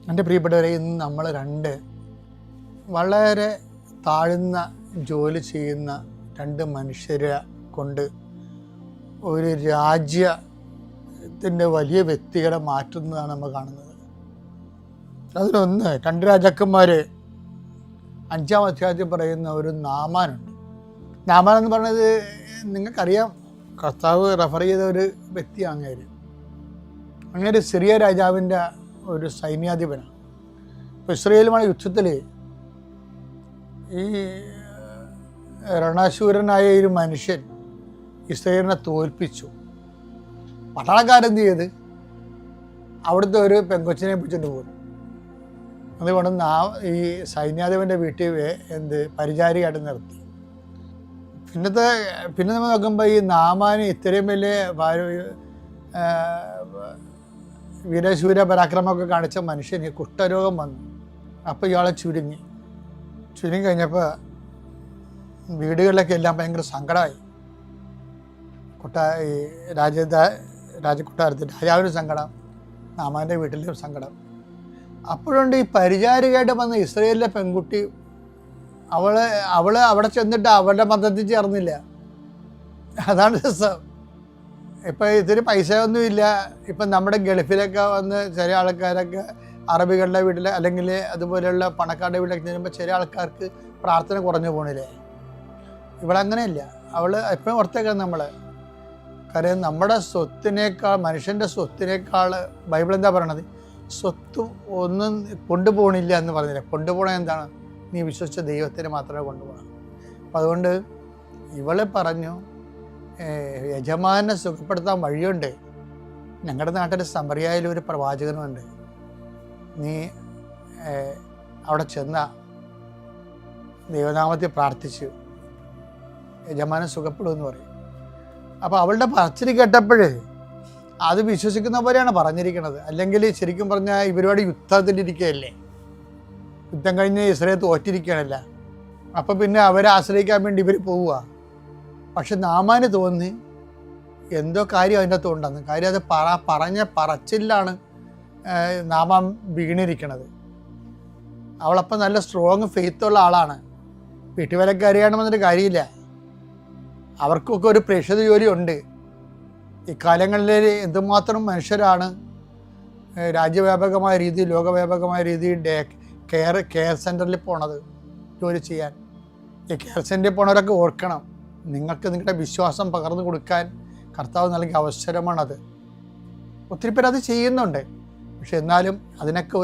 എൻ്റെ പ്രിയപ്പെട്ടവരെ, ഇന്ന് നമ്മൾ വളരെ താഴ്ന്ന ജോലി ചെയ്യുന്ന രണ്ട് മനുഷ്യരെ കൊണ്ട് ഒരു രാജ്യത്തിൻ്റെ വലിയ വ്യക്തികളെ മാറ്റുന്നതാണ് നമ്മൾ കാണുന്നത്. അതിലൊന്ന്, രണ്ട് രാജാക്കന്മാർ 5-ാം അധ്യായത്തിൽ പറയുന്ന ഒരു നാമാനുണ്ട്. നാമാൻ എന്ന് പറയുന്നത് നിങ്ങൾക്കറിയാം, കർത്താവ് റെഫർ ചെയ്ത ഒരു വ്യക്തിയാണ്. അങ്ങനെ സിറിയ രാജാവിൻ്റെ ഒരു സൈന്യാധിപനാണ്. ഇപ്പോൾ ഇസ്രയേലുമായ യുദ്ധത്തിൽ ഈ രണശൂരനായ ഒരു മനുഷ്യൻ ഇസ്രയേലിനെ തോൽപ്പിച്ചു. പട്ടാളക്കാരെന്ത് ചെയ്ത് അവിടുത്തെ ഒരു പെങ്കൊച്ചിനെ പിടിച്ചിട്ട് പോകും. അതുകൊണ്ട് ഈ സൈന്യാധിപൻ്റെ വീട്ടിൽ പരിചാരികയായിട്ട് നിർത്തി. പിന്നെ നമ്മൾ നോക്കുമ്പോൾ ഈ നാമാന് ഇത്രയും വലിയ വീരശൂര പരാക്രമമൊക്കെ കാണിച്ച മനുഷ്യന് കുഷ്ഠരോഗം വന്നു. അപ്പോൾ ഇയാളെ ചുരുങ്ങി കഴിഞ്ഞപ്പോൾ വീടുകളിലൊക്കെ എല്ലാം ഭയങ്കര സങ്കടമായി. ഈ രാജകൊട്ടാരത്തിൽ രാജാവിന് സങ്കടം, നാമാൻ്റെ വീട്ടിലും സങ്കടം. അപ്പോഴുണ്ട് ഈ പരിചാരികയായിട്ട് വന്ന ഇസ്രയേലിലെ പെൺകുട്ടി, അവൾ അവിടെ ചെന്നിട്ട് അവരുടെ മതത്തിൽ ചേർന്നില്ല. അതാണ് രസം. ഇപ്പം ഇതിന് പൈസയൊന്നുമില്ല. ഇപ്പം നമ്മുടെ ഗൾഫിലൊക്കെ വന്ന് ചില ആൾക്കാരൊക്കെ അറബികളുടെ വീട്ടിൽ അല്ലെങ്കിൽ അതുപോലെയുള്ള പണക്കാരുടെ വീട്ടിലൊക്കെ ചെല്ലുമ്പോൾ ചില ആൾക്കാർക്ക് പ്രാർത്ഥന കുറഞ്ഞു പോകണില്ലേ. ഇവളങ്ങനെയല്ല. അവൾ എപ്പോഴും ഓർത്തേക്കാം നമ്മൾ. കാര്യം നമ്മുടെ സ്വത്തിനേക്കാൾ, മനുഷ്യൻ്റെ സ്വത്തിനേക്കാൾ ബൈബിൾ എന്താ പറയണത്? സ്വത്ത് ഒന്നും കൊണ്ടുപോകണില്ല എന്ന് പറഞ്ഞില്ല. കൊണ്ടുപോകണത് എന്താണ്? നീ വിശ്വസിച്ച ദൈവത്തിന് മാത്രമേ കൊണ്ടുപോകണം. അപ്പം അതുകൊണ്ട് ഇവളെ പറഞ്ഞു, യജമാനെ സുഖപ്പെടുത്താൻ വഴിയുണ്ട്. ഞങ്ങളുടെ നാട്ടിൽ സമറിയായാലും ഒരു പ്രവാചകനുമുണ്ട്. നീ അവിടെ ചെന്ന ദൈവനാമത്തിൽ പ്രാർത്ഥിച്ചു, യജമാനെ സുഖപ്പെടുമെന്ന് പറയും. അപ്പോൾ അവളുടെ പറച്ചിൽ കേട്ടപ്പോൾ അത് വിശ്വസിക്കുന്ന പോലെയാണ് പറഞ്ഞിരിക്കുന്നത്. അല്ലെങ്കിൽ ശരിക്കും പറഞ്ഞാൽ ഇവരോട് യുദ്ധത്തിലിരിക്കുകയല്ലേ, യുദ്ധം കഴിഞ്ഞ് ഇസ്രായേൽ തോറ്റിരിക്കുകയാണല്ല. അപ്പോൾ പിന്നെ അവരെ ആശ്രയിക്കാൻ വേണ്ടി ഇവർ പോവുക. പക്ഷെ നാമാന് തോന്നി എന്തോ കാര്യം അതിൻ്റെ അകത്ത് ഉണ്ടെന്ന്. കാര്യം അത് പറഞ്ഞ പറച്ചിലാണ് നാമാൻ വീണിരിക്കണത്. അവളപ്പം നല്ല സ്ട്രോങ് ഫെയ്ത്തുള്ള ആളാണ്. വീട്ടുവേലക്കാരിയാണെന്നൊരു കാര്യമില്ല. അവർക്കൊക്കെ ഒരു പ്രേക്ഷിത ജോലി ഉണ്ട്. ഇക്കാലങ്ങളിൽ എന്തുമാത്രം മനുഷ്യരാണ് രാജ്യവ്യാപകമായ രീതിയിൽ, ലോകവ്യാപകമായ രീതിയിൽ കെയർ സെൻറ്ററിൽ പോണത് ജോലി ചെയ്യാൻ. ഈ കെയർ സെൻറ്ററിൽ പോണവരൊക്കെ ഓർക്കണം, നിങ്ങൾക്ക് നിങ്ങളുടെ വിശ്വാസം പകർന്നു കൊടുക്കാൻ കർത്താവ് നൽകിയ അവസരമാണത്. ഒത്തിരി പേര് അത് ചെയ്യുന്നുണ്ട്. പക്ഷെ എന്നാലും അതിനൊക്കെ